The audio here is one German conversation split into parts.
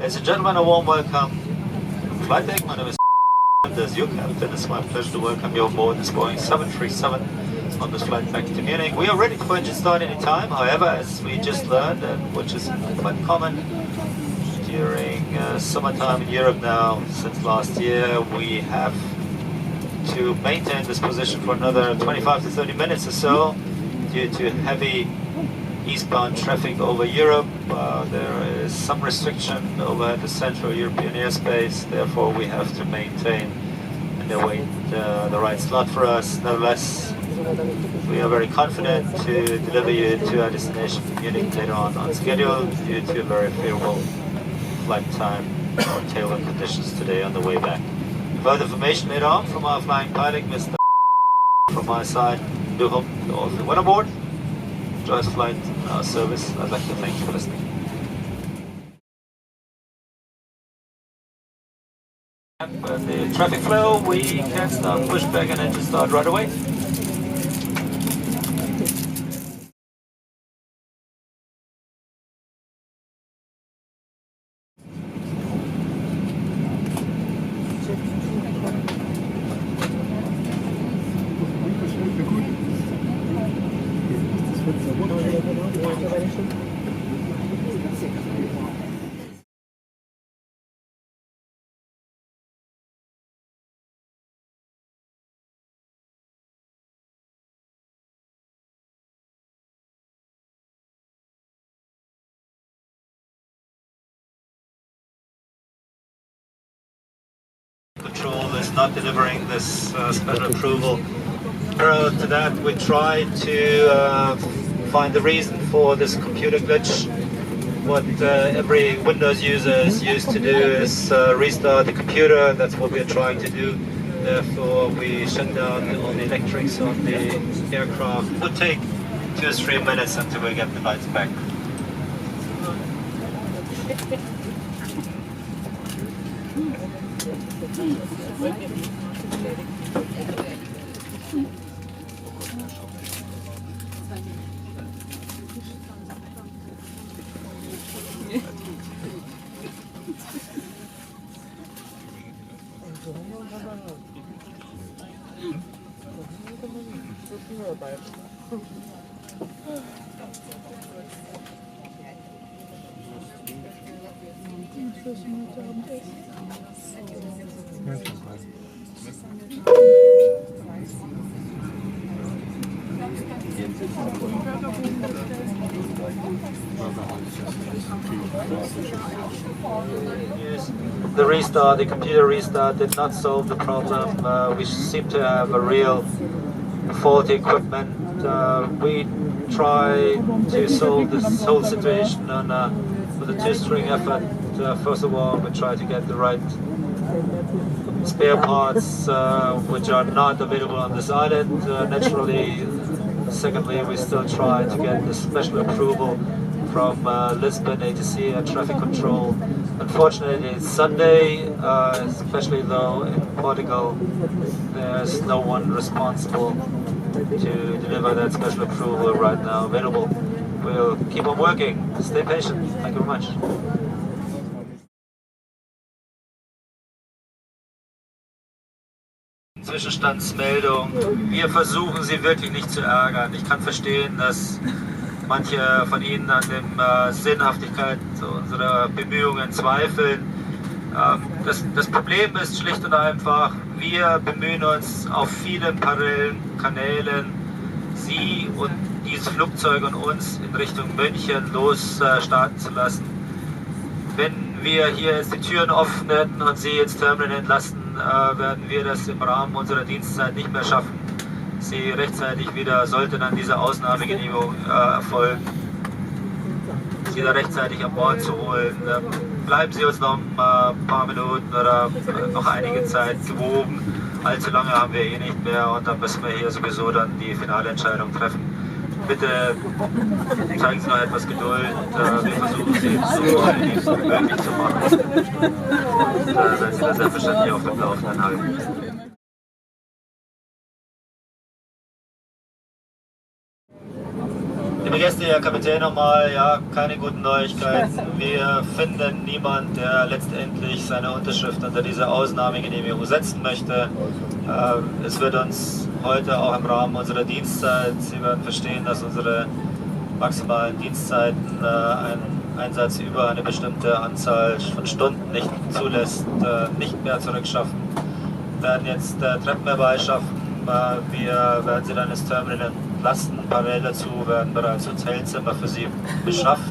Ladies and gentlemen, a warm welcome. Flight deck, my name is as your captain. It's my pleasure to welcome you aboard this Boeing 737 on this flight back to Munich. We are ready for engine start any time. However, as we just learned, and which is quite common during summertime in Europe now, since last year, we have to maintain this position for another 25 to 30 minutes or so due to heavy eastbound traffic over Europe. There is some restriction over the Central European airspace, therefore we have to maintain and await the right slot for us. Nevertheless, we are very confident to deliver you to our destination Munich later on schedule due to very favorable flight time or tailwind conditions today on the way back. Further information later on from our flying pilot, Mr. From my side, do hope you all feel well aboard. Enjoy the flight and our service. I'd like to thank you for listening. And with the traffic flow, we can start pushback and engine start right away. Control is not delivering this special approval. Prior to that, we tried to find the reason for this computer glitch. What every Windows user is used to do is restart the computer. That's what we're trying to do. Therefore, we shut down all the electrics on the aircraft. It would take 2 or 3 minutes until we get the lights back. The computer restart did not solve the problem. We seem to have a real faulty equipment. We tried to solve this whole situation with a 2-string effort. First of all, we tried to get the right spare parts which are not available on this island, naturally. Secondly, we still try to get the special approval from Lisbon ATC and traffic control. Unfortunately, it's Sunday, especially though in Portugal there's no one responsible to deliver that special approval right now available. We'll keep on working. Stay patient. Thank you very much. Zwischenstandsmeldung. Wir versuchen Sie wirklich nicht zu ärgern. Ich kann verstehen, dass manche von Ihnen an der Sinnhaftigkeit unserer Bemühungen zweifeln. Das Problem ist schlicht und einfach, wir bemühen uns auf vielen parallelen Kanälen, Sie und dieses Flugzeug und uns in Richtung München losstarten zu lassen. Wenn wir hier jetzt die Türen öffnen und Sie ins Terminal entlassen, werden wir das im Rahmen unserer Dienstzeit nicht mehr schaffen. Sie rechtzeitig wieder, sollte dann diese Ausnahmegenehmigung erfolgen, Sie da rechtzeitig an Bord zu holen. Bleiben Sie uns noch ein paar Minuten oder noch einige Zeit gewogen. Allzu lange haben wir eh nicht mehr und dann müssen wir hier sowieso dann die finale Entscheidung treffen. Bitte zeigen Sie noch etwas Geduld. Wir versuchen Sie so positiv wie möglich zu machen. Und werden Sie da selbstverständlich auf dem Laufenden halten. Liebe Gäste, Herr Kapitän nochmal, ja, keine guten Neuigkeiten. Wir finden niemanden, der letztendlich seine Unterschrift unter diese Ausnahmegenehmigung setzen möchte. Es wird uns heute auch im Rahmen unserer Dienstzeit, Sie werden verstehen, dass unsere maximalen Dienstzeiten einen Einsatz über eine bestimmte Anzahl von Stunden nicht zulässt, nicht mehr zurückschaffen. Wir werden jetzt Treppen herbeischaffen. Wir werden sie dann ins Terminal entlassen. Parallel dazu werden bereits Hotelzimmer für sie beschafft.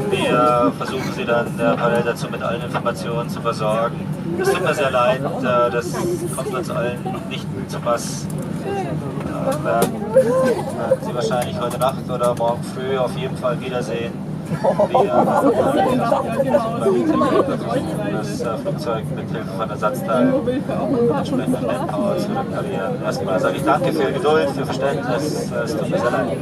Wir versuchen sie dann parallel dazu mit allen Informationen zu versorgen. Es tut mir sehr leid, das kommt uns allen nicht zu Pass. Werden Sie wahrscheinlich heute Nacht oder morgen früh auf jeden Fall wiedersehen. Das Flugzeug mit Hilfe von Ersatzteilen entsprechend Manpower zu reparieren. Erstmal sage ich danke für Ihre Geduld, für Verständnis. Es tut mir sehr leid.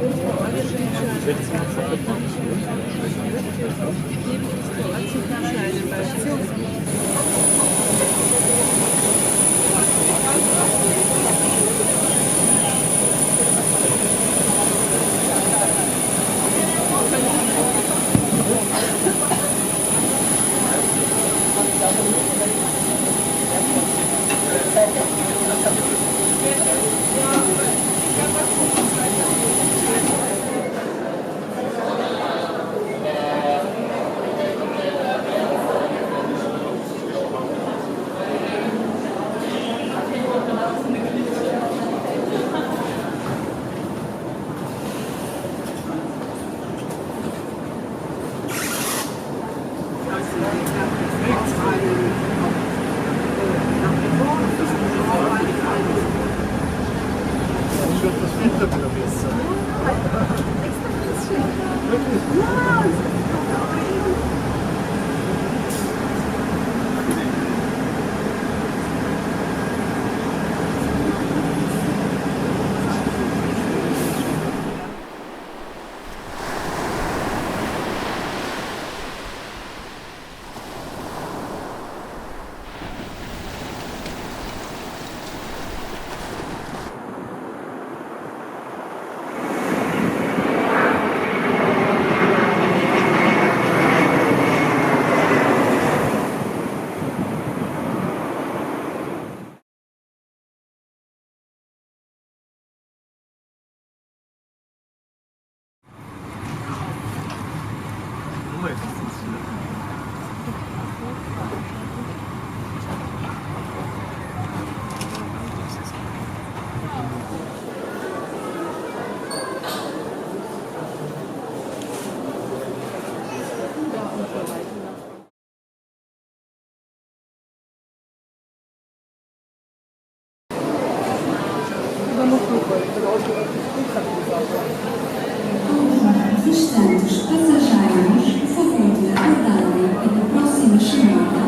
Restantes passageiros, por favor de aguardarem a próxima chamada.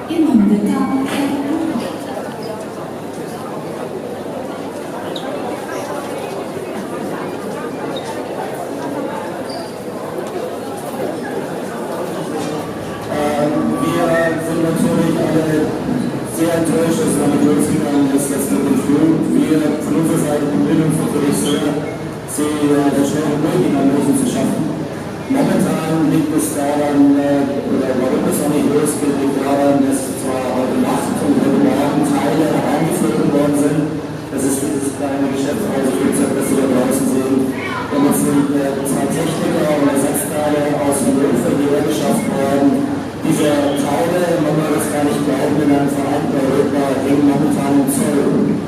Em nome da TAP Wir sind natürlich alle sehr enttäuscht, dass es damit losgegangen ist, jetzt mit dem Flug. Wir von unserer Seite bemühen uns natürlich sehr, sie so schnell wie möglich nach Lösung zu schaffen. Momentan liegt es daran, oder warum es noch nicht losgeht, liegt daran, dass zwar heute Nacht und heute Morgen Teile eingeflogen worden sind. Das ist dieses kleine Geschäftsreiseflugzeug, das Sie da draußen sehen. Und es sind zwei Techniker und Ersatzteile aus dem Notfall hierher geschafft worden. Diese Teile, man kann das gar nicht glauben, in einem vereinten Europa hängen momentan im Zoll.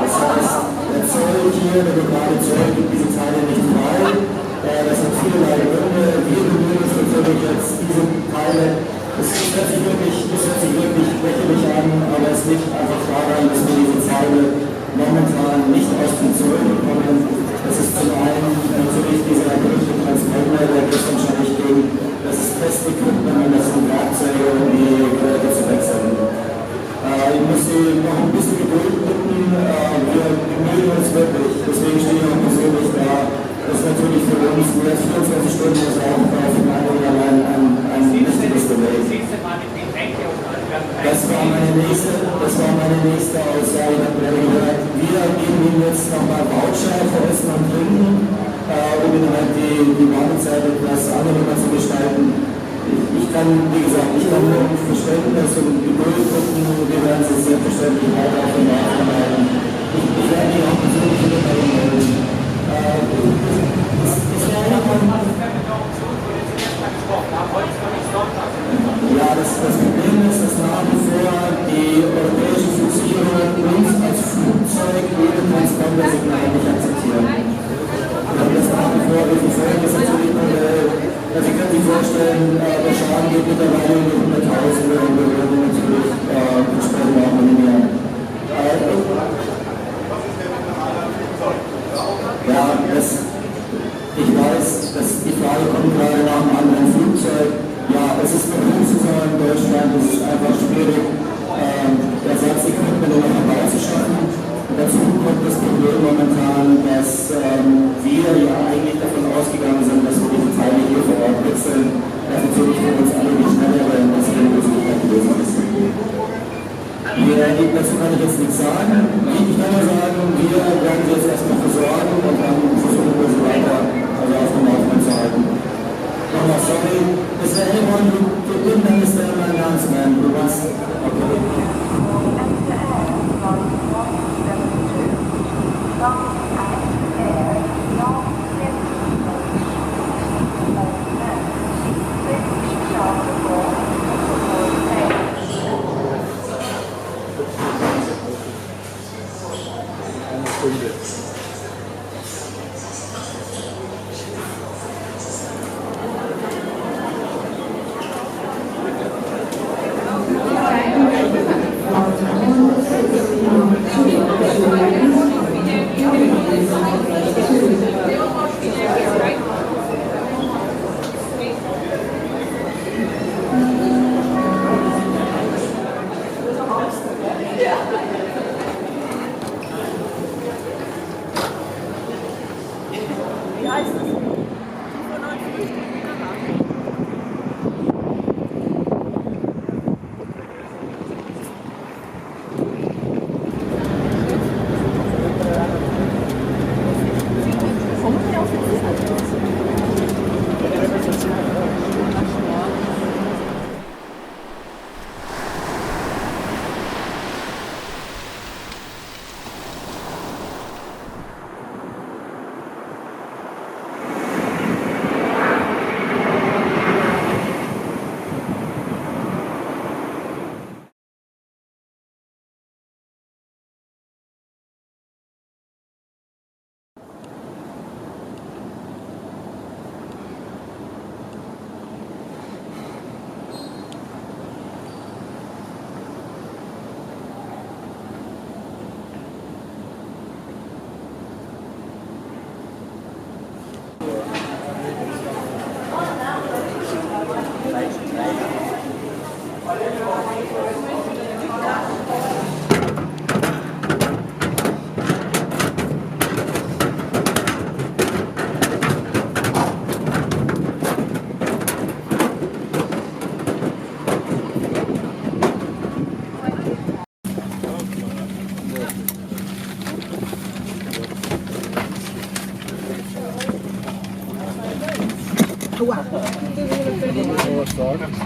Das heißt, der Zoll hier, der lokale Zoll, gibt diese Teile nicht frei. Das hat vielerlei Gründe. Wir bemühen uns natürlich jetzt diese Teile. Es hört sich wirklich lächerlich an, aber es liegt einfach daran, dass wir diese Teile momentan nicht aus dem Zoll bekommen. Das ist zum einen natürlich dieser berühmte Transponder, der gestern schon nicht ging. Das ist Testequipment und das sind Werkzeuge, um die Geräte zu wechseln. Ich muss Sie noch ein bisschen Geduld bitten. Wir bemühen uns wirklich. Deswegen stehe ich auch persönlich da. Das ist natürlich für uns mehr als 24 Stunden das auch auf dem einen oder anderen ein wichtiges Delay. Das war meine nächste Aussage. Wir geben Ihnen jetzt nochmal Voucher für Essen und Trinken. um innerhalb die Wartezeit etwas angenehmer zu gestalten. Ich kann, wie gesagt, ich kann nur Verständnis und Geduld bitten, wir werden es selbstverständlich auch auf den Markt vermeiden. Ich werde mich auch persönlich wieder bei Ihnen melden. Ja, das Problem ist, dass nach wie vor die europäische Fixierung uns als Flugzeug ohne Transponder-Signal nicht akzeptieren. Das nach wie vor ist natürlich also Sie können sich vorstellen, der Schaden geht mittlerweile in die 100.000 und wir werden natürlich entsprechend auch minimieren. Ja, ich weiß, dass die Frage kommt gerade nach einem anderen Flugzeug. Ja, es ist eine Berufssaison in Deutschland, es ist einfach schwierig, Ersatzequipment noch herbeizuschaffen. Dazu kommt das Problem momentan, dass wir ja eigentlich davon ausgegangen sind, dass wir die Teile hier vor Ort wechseln. Das ist natürlich für uns alle die schnellere und bessere Lösung ist. Dazu kann ich jetzt nichts sagen. Ich kann nur sagen, wir werden sie jetzt erstmal versorgen und dann versuchen wir sie weiter auf dem Laufenden zu halten. Nochmal sorry. Is there anyone who didn't understand my announcement? Who wants? Okay.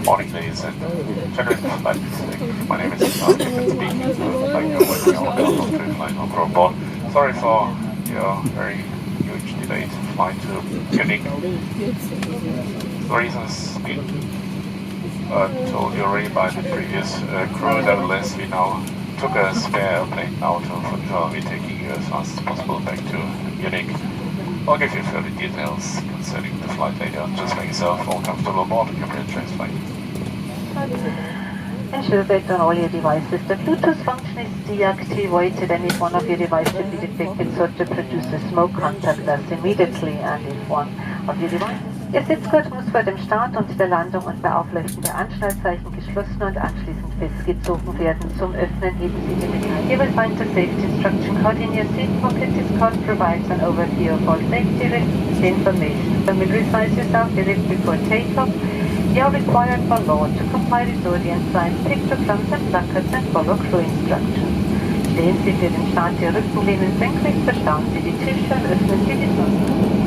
Morning, ladies and gentlemen. My name is Mark and speaking to Transponder. Sorry for your very huge delayed flight to Munich. The reasons been told you already by the previous crew. Nevertheless, we now took a spare airplane now to be taking you as fast as possible back to Munich. I'll give you further details concerning the flight later. Just make yourself all comfortable aboard your Trace flight. Ensure that on all your devices the Bluetooth function is deactivated, and if one of your devices should be detected, so to produce a smoke, contact us immediately. And if one of your devices... Ihr Sitzgurt muss vor dem Start und der Landung und bei Aufleuchten der Anschnallzeichen geschlossen und anschließend festgezogen werden. Zum Öffnen heben Sie die Metall. You will find the safety instruction code in your seat pocket. This code provides an overview of all safety information. Familiarize yourself with it before takeoff. You are required by law to comply with audience signs, pictograms and placards and follow crew instructions. Stehen Sie für den Start Ihr Rückenlehnen senkrecht, verstauen Sie die Tische und öffnen Sie die Sonne.